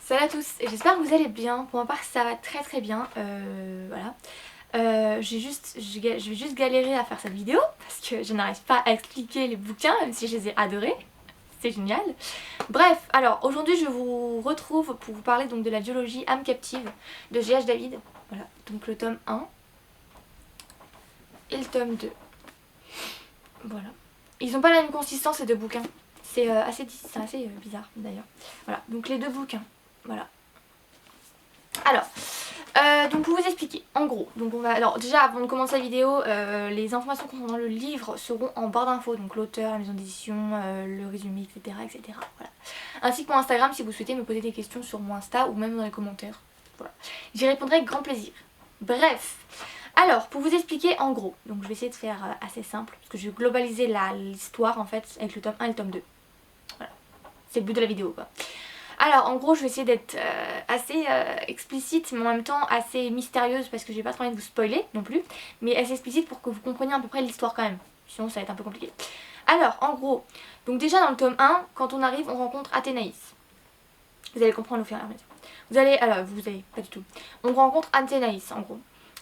Salut à tous, j'espère que vous allez bien. Pour ma part ça va très très bien. Voilà. Je vais juste galérer à faire cette vidéo parce que je n'arrive pas à expliquer les bouquins même si je les ai adorés. C'est génial. Bref, alors aujourd'hui je vous retrouve pour vous parler donc de la duologie Âme captive de G.H. David. Voilà, donc le tome 1 et le tome 2. Voilà. Ils n'ont pas la même consistance ces deux bouquins. C'est assez bizarre d'ailleurs. Voilà, donc les deux bouquins. Voilà. Alors, donc pour vous expliquer, en gros, donc on va, alors déjà avant de commencer la vidéo, les informations concernant le livre seront en barre d'infos, donc l'auteur, la maison d'édition, le résumé, etc., etc. Voilà. Ainsi que mon Instagram si vous souhaitez me poser des questions sur mon Insta ou même dans les commentaires. Voilà. J'y répondrai avec grand plaisir. Bref, alors pour vous expliquer en gros, donc je vais essayer de faire assez simple, parce que je vais globaliser l'histoire en fait avec le tome 1 et le tome 2. Voilà. C'est le but de la vidéo quoi. Alors en gros je vais essayer d'être assez explicite mais en même temps assez mystérieuse parce que j'ai pas trop envie de vous spoiler non plus, mais assez explicite pour que vous compreniez à peu près l'histoire quand même, sinon ça va être un peu compliqué. Alors en gros, donc déjà dans le tome 1, quand on arrive on rencontre Athénaïs. Vous allez comprendre au fur et à mesure. Vous allez, pas du tout. On rencontre Athénaïs en gros.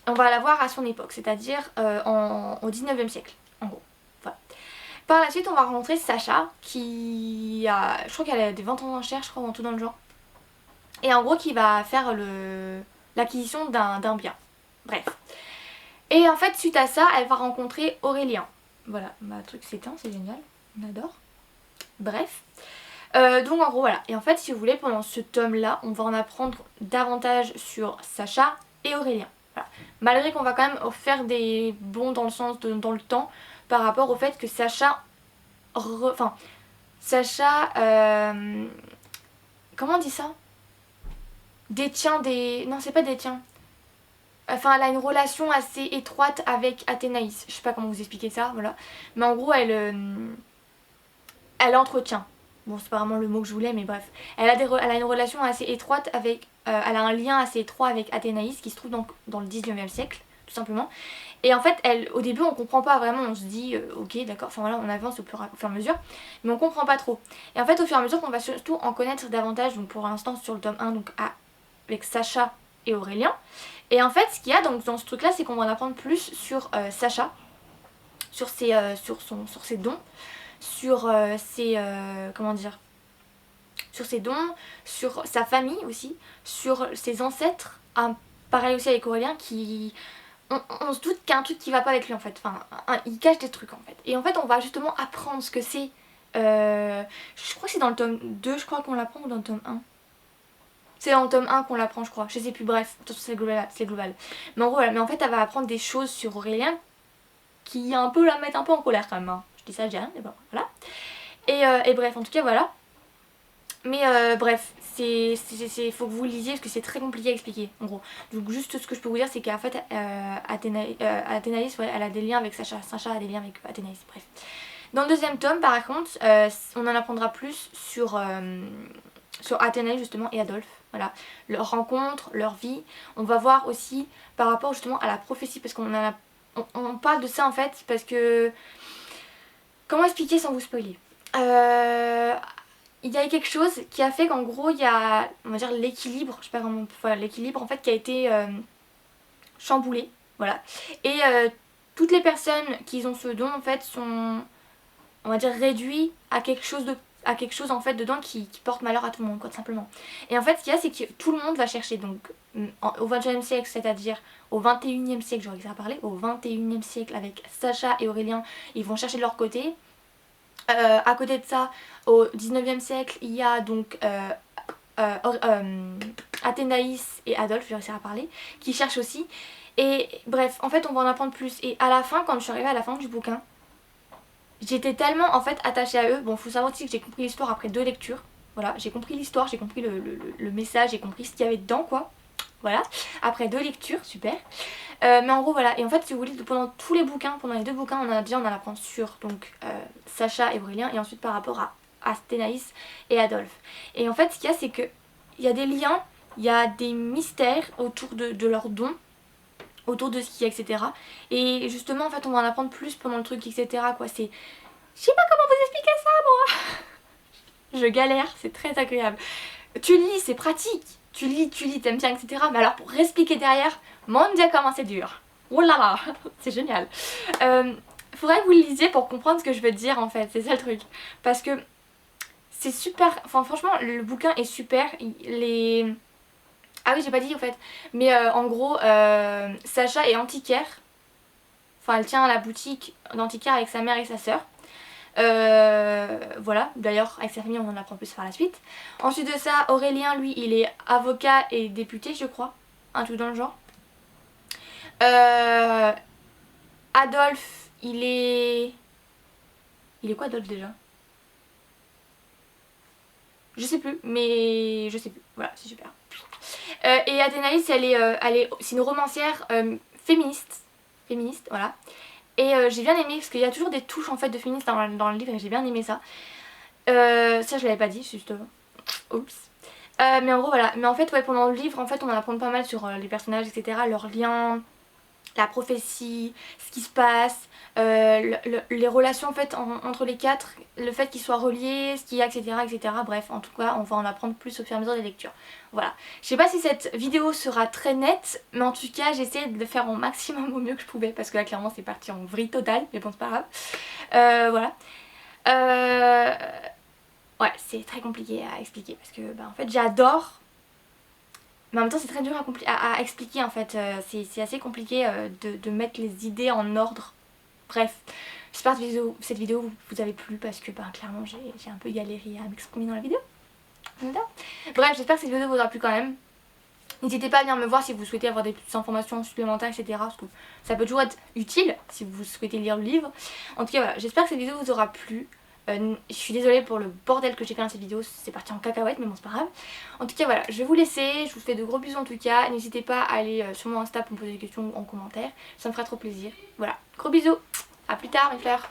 On va la voir à son époque, c'est-à-dire au 19e siècle en gros. Voilà. Par la suite on va rencontrer Sacha qui a, je crois qu'elle a des 20 ans d'enchères je crois ou un tout dans le genre. Et en gros qui va faire l'acquisition d'un bien. Bref. Et en fait suite à ça elle va rencontrer Aurélien. Voilà, bah truc s'éteint, c'est génial, on adore. Bref. Donc en gros voilà. Et en fait si vous voulez pendant ce tome là on va en apprendre davantage sur Sacha et Aurélien. Voilà. Malgré qu'on va quand même faire des bonds dans le sens dans le temps par rapport au fait que Sacha comment on dit ça, détient des... Non c'est pas détient. Enfin elle a une relation assez étroite avec Athénaïs. Je sais pas comment vous expliquer ça, voilà. Mais en gros elle entretient. Bon c'est pas vraiment le mot que je voulais mais bref. Elle a une relation assez étroite avec... elle a un lien assez étroit avec Athénaïs qui se trouve donc dans le 19e siècle tout simplement. Et en fait, au début, on comprend pas vraiment, on se dit, ok, d'accord, enfin voilà, on avance au fur et à mesure, mais on comprend pas trop. Et en fait, au fur et à mesure qu'on va surtout en connaître davantage, donc pour l'instant sur le tome 1, donc avec Sacha et Aurélien. Et en fait, ce qu'il y a donc, dans ce truc-là, c'est qu'on va en apprendre plus sur Sacha, sur ses dons, sur sur ses dons, sur sa famille aussi, sur ses ancêtres, pareil aussi avec Aurélien qui... On se doute qu'il y a un truc qui va pas avec lui en fait, enfin il cache des trucs en fait. Et en fait on va justement apprendre ce que c'est, je crois que c'est dans le tome 2 je crois qu'on l'apprend ou dans le tome 1. C'est dans le tome 1 qu'on l'apprend je crois, je sais plus, bref, c'est global. Mais en gros voilà, mais en fait elle va apprendre des choses sur Aurélien qui la mettent un peu en colère quand même, hein. Je dis ça, je dis rien, mais bon voilà. Et bref, en tout cas voilà. Mais bref, faut que vous lisiez parce que c'est très compliqué à expliquer en gros. Donc juste ce que je peux vous dire c'est qu'en fait Athénaïs ouais, elle a des liens avec Sacha, Sacha a des liens avec Athénaïs, bref. Dans le deuxième tome par contre on en apprendra plus sur Athénaïs justement et Adolphe. Voilà, leur rencontre, leur vie. On va voir aussi par rapport justement à la prophétie parce on parle de ça en fait parce que... Comment expliquer sans vous spoiler il y a quelque chose qui a fait qu'en gros il y a, on va dire l'équilibre, je sais pas comment, voilà, l'équilibre en fait qui a été chamboulé, voilà. Et toutes les personnes qui ont ce don en fait sont, on va dire, réduits à quelque chose en fait dedans qui porte malheur à tout le monde quoi tout simplement. Et en fait ce qu'il y a c'est que tout le monde va chercher donc au 20e siècle, c'est-à-dire au 21e siècle, j'aurais que ça à parler, au 21e siècle avec Sacha et Aurélien, ils vont chercher de leur côté. À côté de ça, au 19e siècle, il y a donc Athénaïs et Adolphe, je vais réussir à parler, qui cherchent aussi. Et bref, en fait, on va en apprendre plus. Et à la fin, quand je suis arrivée à la fin du bouquin, j'étais tellement en fait attachée à eux. Bon, faut savoir aussi que j'ai compris l'histoire après 2 lectures. Voilà, j'ai compris l'histoire, j'ai compris le message, j'ai compris ce qu'il y avait dedans, quoi. Voilà, après 2 lectures, super. Mais en gros voilà, et en fait si vous voulez pendant tous les bouquins, pendant les 2 bouquins on en apprend sur donc Sacha et Aurélien et ensuite par rapport à Athénaïs et Adolphe. Et en fait ce qu'il y a c'est que il y a des liens, il y a des mystères autour de leurs dons, autour de ce qu'il y a etc. Et justement en fait on va en apprendre plus pendant le truc etc. quoi, c'est... Je sais pas comment vous expliquer ça moi. Je galère, c'est très agréable. tu lis, c'est pratique. Tu lis, t'aimes bien, etc. Mais alors pour réexpliquer derrière, mon dieu comment c'est dur. Oh là là, c'est génial. Faudrait que vous le lisiez pour comprendre ce que je veux dire en fait, c'est ça le truc. Parce que c'est super, enfin franchement le bouquin est super. Les... Ah oui j'ai pas dit en fait, mais en gros Sacha est antiquaire. Enfin elle tient la boutique d'antiquaire avec sa mère et sa sœur. Voilà, d'ailleurs avec sa famille on en apprend plus par la suite. Ensuite de ça, Aurélien lui il est avocat et député je crois, un truc dans le genre. Adolphe il est... Il est quoi Adolphe déjà? Je sais plus, mais je sais plus, voilà c'est super. Et Athénaïs c'est une romancière féministe, voilà. Et j'ai bien aimé parce qu'il y a toujours des touches en fait de féministe dans le livre et j'ai bien aimé ça. Ça je l'avais pas dit justement. Oups. Mais en gros voilà. Mais en fait ouais pendant le livre en fait on en apprend pas mal sur les personnages etc. Leurs liens, la prophétie, ce qui se passe, les relations en fait entre les quatre, le fait qu'ils soient reliés, ce qu'il y a etc. Bref en tout cas on va en apprendre plus au fur et à mesure des lectures. Voilà. Je sais pas si cette vidéo sera très nette mais en tout cas j'ai essayé de faire au maximum au mieux que je pouvais parce que là clairement c'est parti en vrille totale mais bon c'est pas grave. Voilà. Ouais c'est très compliqué à expliquer parce que bah, en fait j'adore. Mais en même temps c'est très dur à expliquer en fait, c'est assez compliqué de mettre les idées en ordre. Bref, j'espère que cette vidéo vous avez plu parce que ben, clairement j'ai un peu galéré à m'exprimer dans la vidéo. Bref, j'espère que cette vidéo vous aura plu quand même. N'hésitez pas à venir me voir si vous souhaitez avoir des petites informations supplémentaires etc. Parce que ça peut toujours être utile si vous souhaitez lire le livre. En tout cas voilà, j'espère que cette vidéo vous aura plu. Je suis désolée pour le bordel que j'ai fait dans cette vidéo, c'est parti en cacahuète mais bon c'est pas grave. En tout cas voilà, je vais vous laisser, je vous fais de gros bisous en tout cas. N'hésitez pas à aller sur mon Insta pour me poser des questions en commentaire, ça me fera trop plaisir. Voilà, gros bisous, à plus tard mes fleurs.